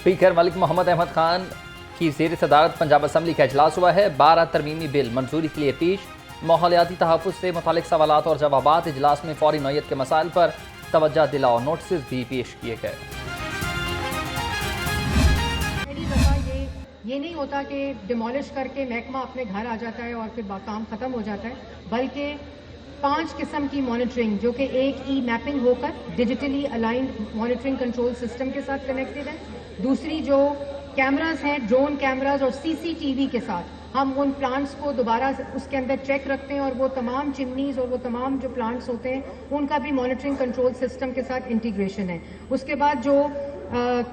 Speaker Malik Mohammad Ahmad Khan की ज़ेर सदारत पंजाब असम्बली का इजलास हुआ है। 12 तरमीमी बिल मंजूरी के लिए पेश। माहौलियाती तहफ़्फ़ुज़ से मुतालिक सवालात और जवाबात। इजलास में फौरी नौयत के मसाइल पर तवज्जो दिलाओ नोटिस भी पेश किए गए। पहली दफ़ा ये नहीं होता कि डिमोलिश करके महकमा अपने घर आ जाता है और फिर काम ख़त्म हो जाता है, बल्कि 5 किस्म की मॉनिटरिंग, जो कि एक ई मैपिंग होकर digitally aligned monitoring control system के साथ कनेक्टेड है। दूसरी जो कैमरास हैं, ड्रोन कैमरास और सीसीटीवी के साथ हम उन प्लांट्स को दोबारा उसके अंदर चेक रखते हैं और वो तमाम चिमनीज और वो तमाम जो प्लांट्स होते हैं उनका भी मॉनिटरिंग कंट्रोल सिस्टम के साथ इंटीग्रेशन है। उसके बाद जो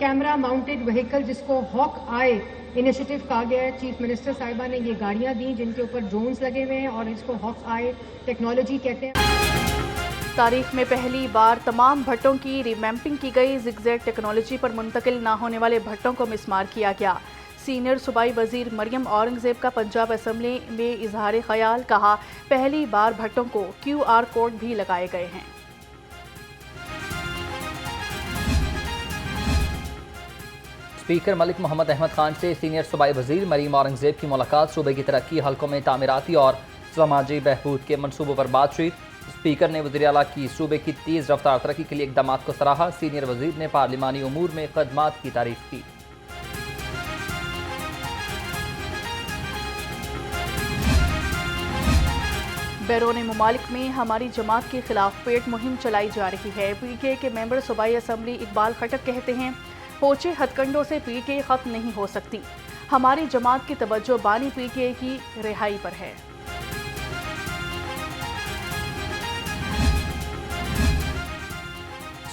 कैमरा माउंटेड व्हीकल, जिसको हॉक आई इनिशिएटिव कहा गया है, चीफ मिनिस्टर साहिबा ने ये गाड़ियां दी जिनके ऊपर ड्रोन्स लगे हुए हैं और इसको हॉक आई टेक्नोलॉजी कहते हैं। तारीख में पहली बार तमाम भट्टों की रीमैपिंग की गई। जिगजैग टेक्नोलॉजी पर मुंतकिल ना होने वाले भट्टों को मिसमार किया गया। सीनियर सूबाई वजीर मरियम औरंगजेब का पंजाब असम्बली में इजहार ख्याल, कहा पहली बार भट्टों को QR कोड भी लगाए गए हैं। स्पीकर मलिक मोहम्मद अहमद खान से सीनियर सूबाई वजीर मरियम औरंगजेब की मुलाकात। सूबे की तरक्की हलकों में तामीराती और समाजी बहबूद के मनसूबों पर बातचीत। स्पीकर ने वज़ीर आला की सूबे की तेज़ रफ्तार तरक्की के लिए इक़दामात को सराहा। सीनियर वजीर ने पार्लिमानी उमूर में खदमात की तारीफ की। बैरून मुमालिक में हमारी जमात के खिलाफ पेट मुहिम चलाई जा रही है। PTI के मेंबर सूबाई असम्बली इकबाल खटक कहते हैं, पोचे हथकंडों से PTI खत्म नहीं हो सकती। हमारी जमात की तवज्जो बानी PTI की रिहाई पर है।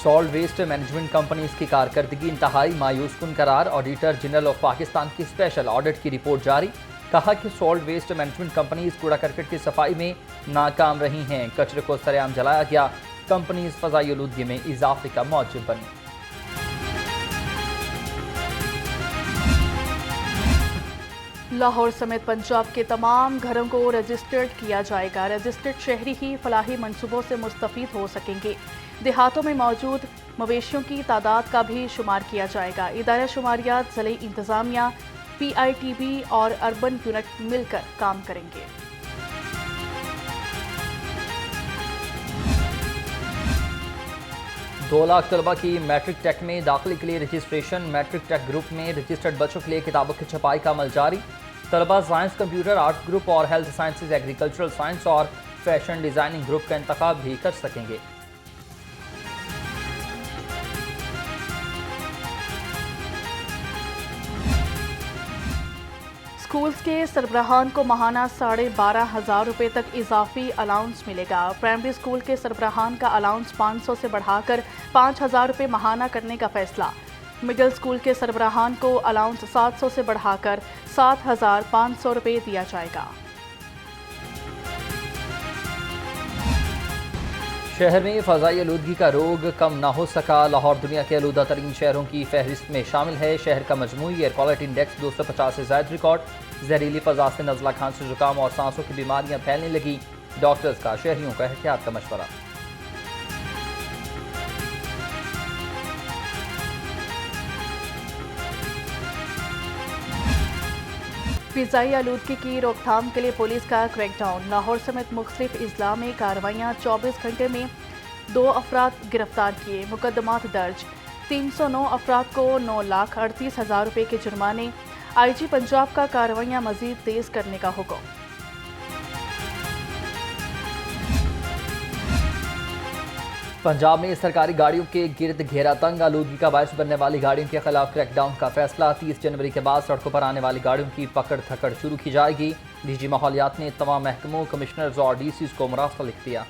सॉल्ट वेस्ट मैनेजमेंट कंपनीज की कारकर्दगी इंतहाई मायूस कुन करार। ऑडिटर जनरल ऑफ पाकिस्तान की स्पेशल ऑडिट की रिपोर्ट जारी। कहा कि सॉल्ट वेस्ट मैनेजमेंट कंपनीज कूड़ा करकट की सफाई में नाकाम रही हैं। कचरे को सरेआम जलाया गया। कंपनीज फजाई आलूदगी में इजाफे का मौजब बनी। लाहौर समेत पंजाब के तमाम घरों को रजिस्टर्ड किया जाएगा। रजिस्टर्ड शहरी ही फलाही मंसूबों से मुस्तफीद हो सकेंगे। देहातों में मौजूद मवेशियों की तादाद का भी शुमार किया जाएगा। इदारा शुमारियात, ज़िले इंतज़ामिया, PITB और अर्बन यूनिट मिलकर काम करेंगे। दो लाख तलबा की मैट्रिक टेक में दाखिले के लिए रजिस्ट्रेशन। मैट्रिक टेक ग्रुप में रजिस्टर्ड बच्चों के लिए किताबों की छपाई का अमल जारी। तलबा साइंस, कंप्यूटर, आर्ट्स ग्रुप और हेल्थ साइंसेज, एग्रीकल्चरल साइंस और फैशन डिज़ाइनिंग ग्रुप का इंतखाब भी कर सकेंगे। स्कूल्स के सरबराहान को माहाना 12,500 रुपये तक इजाफी अलाउंस मिलेगा। प्राइमरी स्कूल के सरबराहान का अलाउंस 500 से बढ़ाकर 5,000 रुपये माहाना करने का फैसला। मिडिल स्कूल के सरबराहान को अलाउंस 700 से बढ़ाकर 7,500 रुपये दिया जाएगा। शहर में फ़ज़ाई आलूदगी का रोग कम ना हो सका। लाहौर दुनिया के आलूदा तरीन शहरों की फहरिस्त में शामिल है। शहर का मजमूई एयर क्वालिटी इंडेक्स 250 से ज़ायद रिकॉर्ड। जहरीली फ़ज़ा से नज़ला, खांसी, जुकाम और सांसों की बीमारियां फैलने लगी। डॉक्टर्स का शहरियों का एहतियात का मशवरा। फ़िज़ाई आलूदगी की रोकथाम के लिए पुलिस का क्रैकडाउन। लाहौर समेत मुख्तलिफ अजला में कार्रवाइयाँ। 24 घंटे में 2 अफराद गिरफ्तार किए। मुकदमात दर्ज। 309 अफराद को 9,38,000 रुपये के जुर्माने। IG पंजाब का कार्रवाइयाँ मज़ीद तेज़ करने का हुक्म। पंजाब में सरकारी गाड़ियों के गिर्द घेरा तंग। आलूदगी का बायस बनने वाली गाड़ियों के खिलाफ क्रैकडाउन का फैसला। 30 जनवरी के बाद सड़कों पर आने वाली गाड़ियों की पकड़ थकड़ शुरू की जाएगी। DG माहौलियात ने तमाम महकमों, कमिश्नर्स और DCs को मुरास्ता लिख दिया।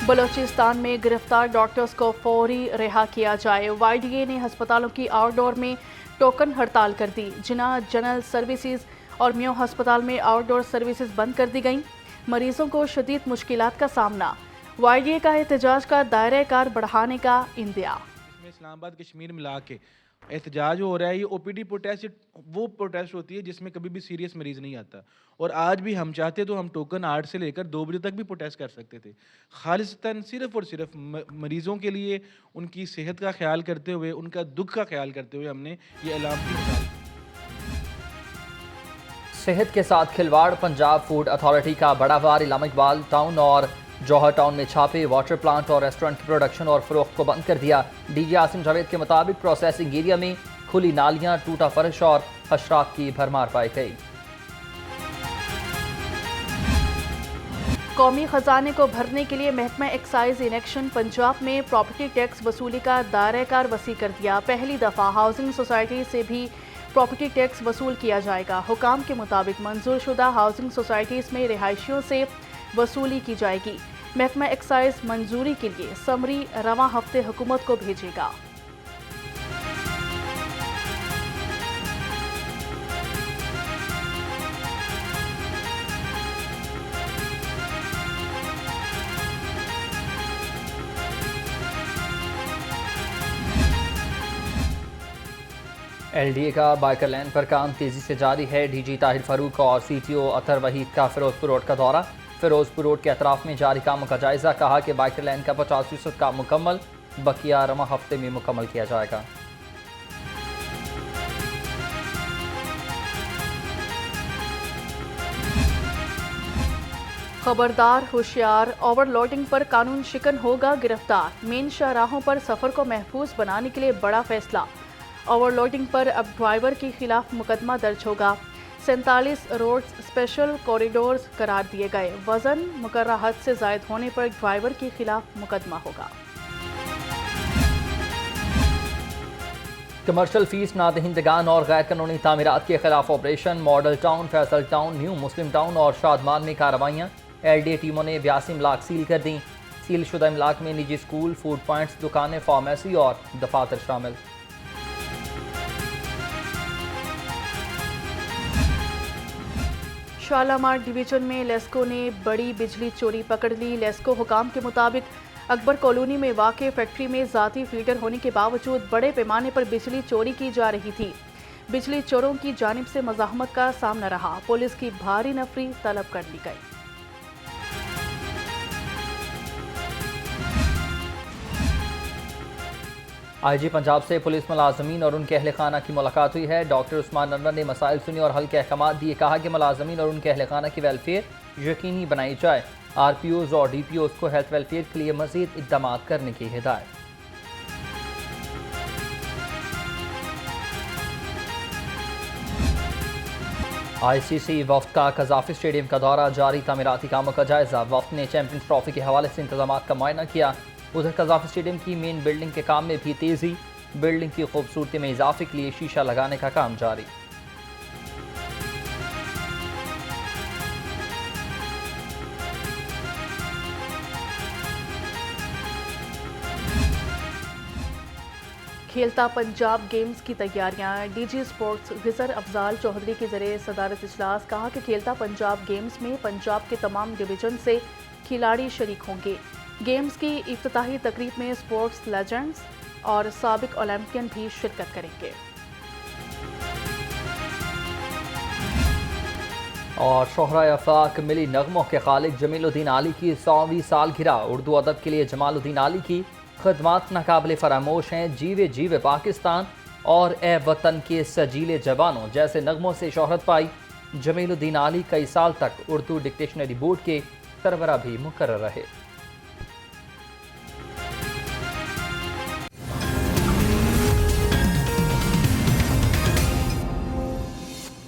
बलोचिस्तान में गिरफ्तार डॉक्टर्स को फौरी रिहा किया जाए। YDA ने अस्पतालों की आउटडोर में टोकन हड़ताल कर दी। जिना जनरल सर्विसेज और म्यो अस्पताल में आउटडोर सर्विसेज बंद कर दी गईं। मरीजों को शदीद मुश्किलात का सामना। YDA का एहतजाज का दायरा कार बढ़ाने का इंदिया। इसमें इस्लामाबाद, कश्मीर मिला के احتجاج ہو رہا ہے، یہ OPD پروٹیسٹ وہ پروٹیسٹ ہوتی ہے جس میں کبھی بھی سیریس مریض نہیں آتا. اور آج بھی ہم چاہتے تو ہم ٹوکن 8 سے لے کر 2 بجے تک بھی پروٹیسٹ کر سکتے تھے. خالصتاً صرف اور صرف مریضوں کے لیے، ان کی صحت کا خیال کرتے ہوئے، ان کا دکھ کا خیال کرتے ہوئے ہم نے یہ اعلان کیا. صحت کے ساتھ کھلواڑ، پنجاب فوڈ اتھارٹی کا بڑا وار، علامہ اقبال ٹاؤن اور جوہر ٹاؤن میں چھاپے، واٹر پلانٹ اور ریسٹورنٹ کی پروڈکشن اور فروخت کو بند کر دیا. DG عاصم جاوید کے مطابق پروسیسنگ ایریا میں کھلی نالیاں، ٹوٹا فرش اور حشرات کی بھرمار پائی گئی. قومی خزانے کو بھرنے کے لیے محکمہ ایکسائز انیکشن پنجاب میں پراپرٹی ٹیکس وصولی کا دائرہ کار وسیع کر دیا. پہلی دفعہ ہاؤسنگ سوسائٹی سے بھی پراپرٹی ٹیکس وصول کیا جائے گا. حکام کے مطابق منظور شدہ ہاؤسنگ سوسائٹیز میں رہائشیوں سے وصولی کی جائے گی. محکمہ ایکسائز منظوری کے لیے سمری رواں ہفتے حکومت کو بھیجے گا. LDA کا بائیکر لین پر کام تیزی سے جاری ہے. DG طاہر فاروق اور CTO اطہر وحید کا فیروزپور روڈ کا دورہ. فیروزپور روڈ کے اطراف میں جاری کاموں کا جائزہ. کہا کہ بائیکر لین کا 50% کام مکمل، بقیہ رواں ہفتے میں مکمل کیا جائے گا. خبردار، ہوشیار، اوور لوڈنگ پر قانون شکن ہوگا گرفتار. مین شاہراہوں پر سفر کو محفوظ بنانے کے لیے بڑا فیصلہ. اوور لوڈنگ پر اب ڈرائیور کے خلاف مقدمہ درج ہوگا. 47 روڈز اسپیشل کوریڈورز قرار دیے گئے. وزن مقررہ حد سے زائد ہونے پر ڈرائیور کے خلاف مقدمہ ہوگا. کمرشل فیس نہ دہندگان اور غیر قانونی تعمیرات کے خلاف operation. Model town, Faisal town, new Muslim town اور شادمان میں کارروائیاں. LDA ٹیموں نے 82 املاک سیل کر دیں. سیل شدہ املاک میں نجی اسکول، فوڈ پوائنٹس، دکانیں، فارمیسی اور دفاتر شامل. شالامار ڈویژن میں لیسکو نے بڑی بجلی چوری پکڑ لی. لیسکو حکام کے مطابق اکبر کالونی میں واقع فیکٹری میں ذاتی فیڈر ہونے کے باوجود بڑے پیمانے پر بجلی چوری کی جا رہی تھی. بجلی چوروں کی جانب سے مزاحمت کا سامنا رہا. پولیس کی بھاری نفری طلب کر لی گئی. IG پنجاب سے پولیس ملازمین اور ان کے اہل خانہ کی ملاقات ہوئی ہے. ڈاکٹر عثمان انور نے مسائل سنی اور حل کے احکامات دیے. کہا کہ ملازمین اور ان کے اہل خانہ کی ویلفیئر یقینی بنائی جائے. RPOs اور DPOs کو ہیلتھ ویلفیئر کے لیے مزید اقدامات کرنے کی ہدایت. ICC وفد کا قذافی اسٹیڈیم کا دورہ جاری. تعمیراتی کاموں کا جائزہ. وفد نے چیمپئنز ٹرافی کے حوالے سے انتظامات کا معائنہ کیا. ادھر قذافی اسٹیڈیم کی مین بلڈنگ کے کام میں بھی تیزی. بلڈنگ کی خوبصورتی میں اضافے کے لیے شیشہ لگانے کا کام جاری. کھیلتا پنجاب گیمز کی تیاریاں. DG اسپورٹس غزر افضال چودھری کی ذریعے صدارت اجلاس. کہا کہ کھیلتا پنجاب گیمز میں پنجاب کے تمام ڈویژن سے کھلاڑی شریک ہوں گے. گیمز کی افتتاحی تقریب میں اسپورٹس لیجنڈز اور سابق اولمپئن بھی شرکت کریں گے. اور شہرۂ آفاق ملی نغموں کے خالق جمیل الدین علی کی 100ویں سالگرہ. اردو ادب کے لیے جمال الدین علی کی خدمات ناقابل فراموش ہیں. جیوے جیوے پاکستان اور اے وطن کے سجیلے جوانوں جیسے نغموں سے شہرت پائی. جمیل الدین علی کئی سال تک اردو ڈکشنری بورڈ کے سربراہ بھی مقرر رہے.